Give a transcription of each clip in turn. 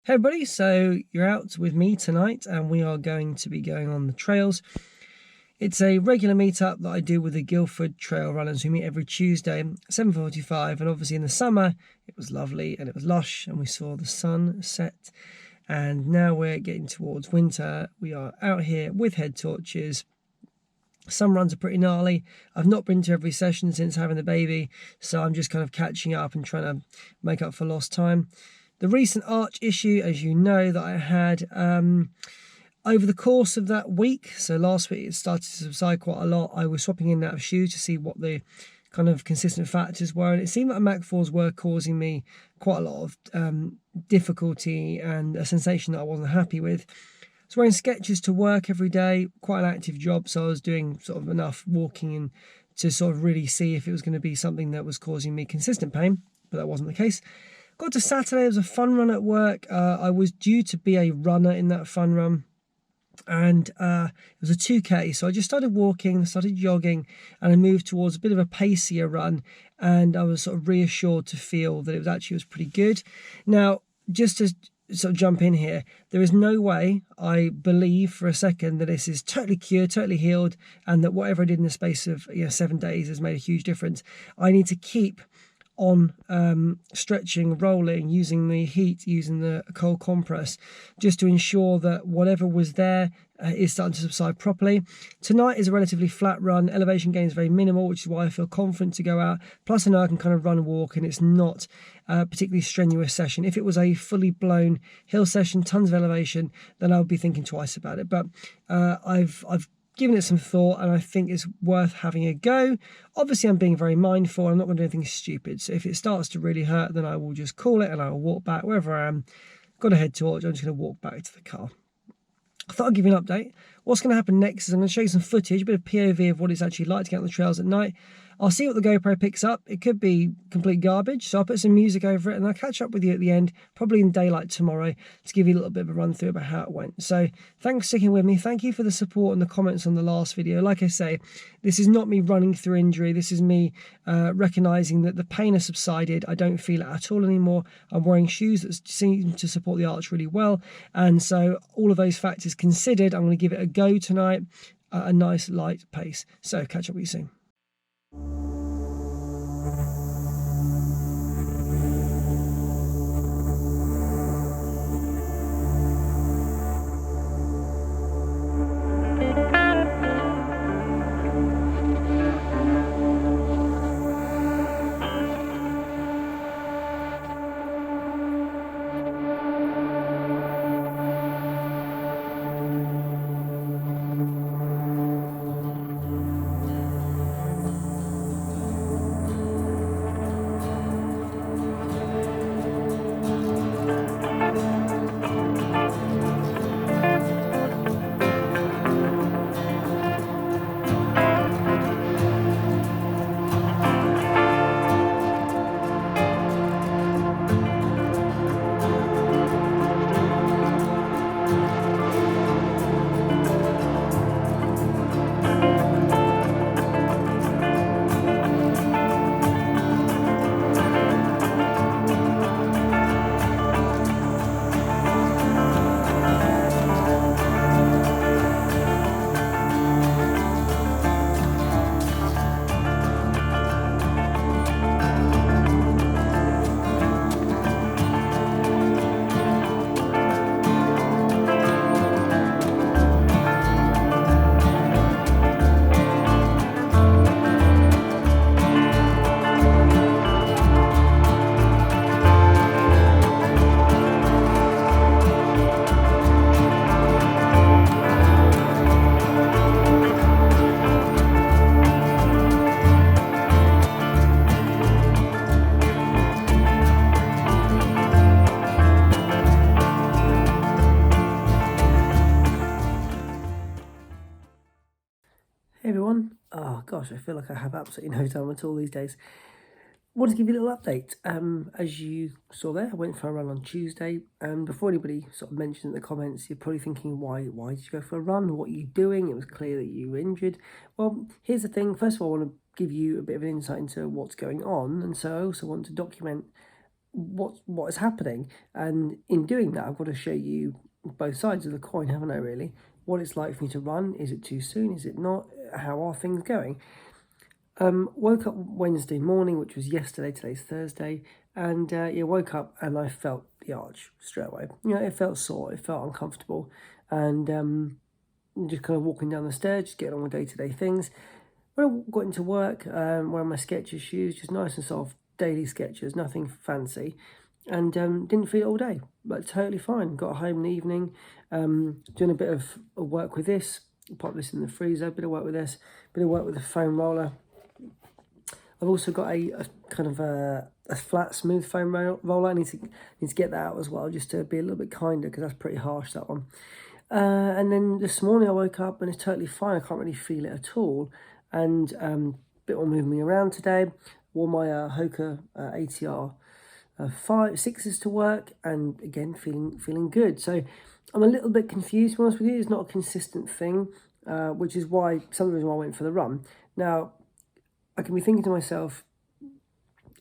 Hey everybody, so you're out with me tonight and we are going to be going on the trails. It's a regular meetup that I do with the Guildford Trail Runners who meet every Tuesday, 7:45, and obviously in the summer it was lovely and it was lush and we saw the sun set, and now we're getting towards winter. We are out here with head torches. Some runs are pretty gnarly. I've not been to every session since having the baby, so I'm just kind of catching up and trying to make up for lost time. The recent arch issue, as you know, that I had over the course of that week, so last week it started to subside quite a lot. I was swapping in and out of shoes to see what the kind of consistent factors were, and it seemed that Mach 4s were causing me quite a lot of difficulty and a sensation that I wasn't happy with. I was wearing Skechers to work every day, quite an active job, so I was doing sort of enough walking and to sort of really see if it was going to be something that was causing me consistent pain, but that wasn't the case. Got to Saturday, it was a fun run at work. I was due to be a runner in that fun run, and it was a 2K, so I just started walking, started jogging, and I moved towards a bit of a pacier run, and I was sort of reassured to feel that it was pretty good. Now, just to sort of jump in here, there is no way I believe for a second that this is totally cured, totally healed, and that whatever I did in the space of 7 days has made a huge difference. I need to keep on stretching, rolling, using the heat, using the cold compress, just to ensure that whatever was there is starting to subside properly. Tonight is a relatively flat run. Elevation gain is very minimal, which is why I feel confident to go out. Plus I know I can kind of run and walk, and it's not a particularly strenuous session. If it was a fully blown hill session, tons of elevation, then I would be thinking twice about it. But I've given it some thought, and I think it's worth having a go. Obviously, I'm being very mindful. I'm not going to do anything stupid. So if it starts to really hurt, then I will just call it and I will walk back wherever I am. Got a head torch. I'm just going to walk back to the car. I thought I'd give you an update. What's going to happen next is I'm going to show you some footage, a bit of POV of what it's actually like to get on the trails at night. I'll see what the GoPro picks up. It could be complete garbage, so I'll put some music over it and I'll catch up with you at the end, probably in daylight tomorrow, to give you a little bit of a run through about how it went. So thanks for sticking with me. Thank you for the support and the comments on the last video. Like I say, this is not me running through injury. This is me recognising that the pain has subsided. I don't feel it at all anymore. I'm wearing shoes that seem to support the arch really well. And so all of those factors considered, I'm going to give it a go tonight at a nice light pace. So catch up with you soon. Hey everyone. Oh gosh, I feel like I have absolutely no time at all these days. Want to give you a little update. As you saw there, I went for a run on Tuesday, and before anybody sort of mentioned in the comments, you're probably thinking, why did you go for a run? What are you doing? It was clear that you were injured. Well, here's the thing. First of all, I want to give you a bit of an insight into what's going on, and so I also want to document what is happening. And in doing that, I've got to show you both sides of the coin, haven't I, really? What it's like for me to run. Is it too soon? Is it not? How are things going? Woke up Wednesday morning, which was yesterday. Today's Thursday, and woke up and I felt the arch straight away. It felt sore, it felt uncomfortable, and just kind of walking down the stairs, just getting on with day-to-day things. When I got into work, wearing my Skechers shoes, just nice and soft, daily Skechers, nothing fancy, and didn't feel it all day, but totally fine. Got home in the evening, doing a bit of work with this. Pop this in the freezer. Bit of work with this. Bit of work with the foam roller. I've also got a kind of a flat, smooth foam roller. I need to get that out as well, just to be a little bit kinder, because that's pretty harsh, that one. And then this morning I woke up and it's totally fine. I can't really feel it at all. And a bit more moving me around today. Wore my Hoka ATR 6s to work, and again feeling good. So I'm a little bit confused, to be honest with you. It's not a consistent thing, which is why some of the reason why I went for the run. Now, I can be thinking to myself,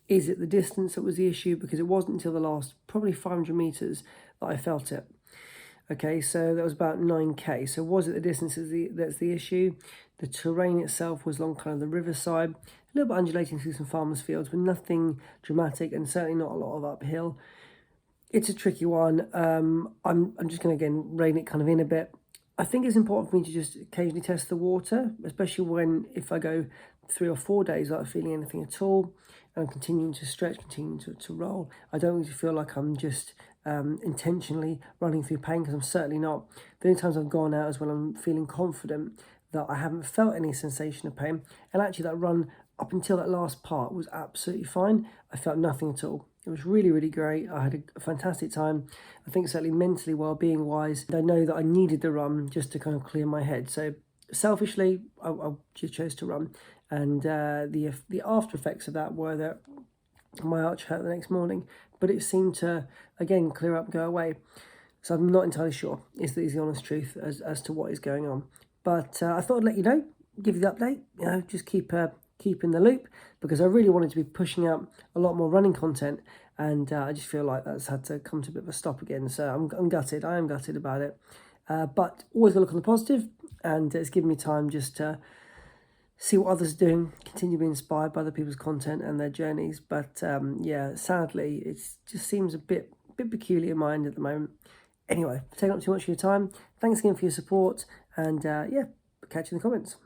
is it the distance that was the issue? Because it wasn't until the last probably 500 meters that I felt it. Okay, so that was about 9k. So was it the distance that's the issue? The terrain itself was along kind of the riverside, a little bit undulating through some farmers' fields, but nothing dramatic, and certainly not a lot of uphill. It's a tricky one. I'm just going to, again, rein it kind of in a bit. I think it's important for me to just occasionally test the water, especially if I go 3 or 4 days without feeling anything at all, and I'm continuing to stretch, continuing to roll. I don't need to feel like I'm just intentionally running through pain, because I'm certainly not. The only times I've gone out is when I'm feeling confident that I haven't felt any sensation of pain. And actually that run up until that last part was absolutely fine. I felt nothing at all. It was really, really great. I had a fantastic time. I think certainly mentally, well-being wise, I know that I needed the run just to kind of clear my head. So selfishly, I just chose to run. And the after effects of that were that my arch hurt the next morning, but it seemed to, again, clear up, go away. So I'm not entirely sure, is the honest truth as to what is going on. But I thought I'd let you know, give you the update, just keep in the loop, because I really wanted to be pushing out a lot more running content, and I just feel like that's had to come to a bit of a stop again. So I'm gutted. I am gutted about it. But always got to look on the positive, and it's given me time just to see what others are doing, continue to be inspired by other people's content and their journeys. But sadly, it just seems a bit peculiar in my end at the moment. Anyway, taking up too much of your time. Thanks again for your support, and catch you in the comments.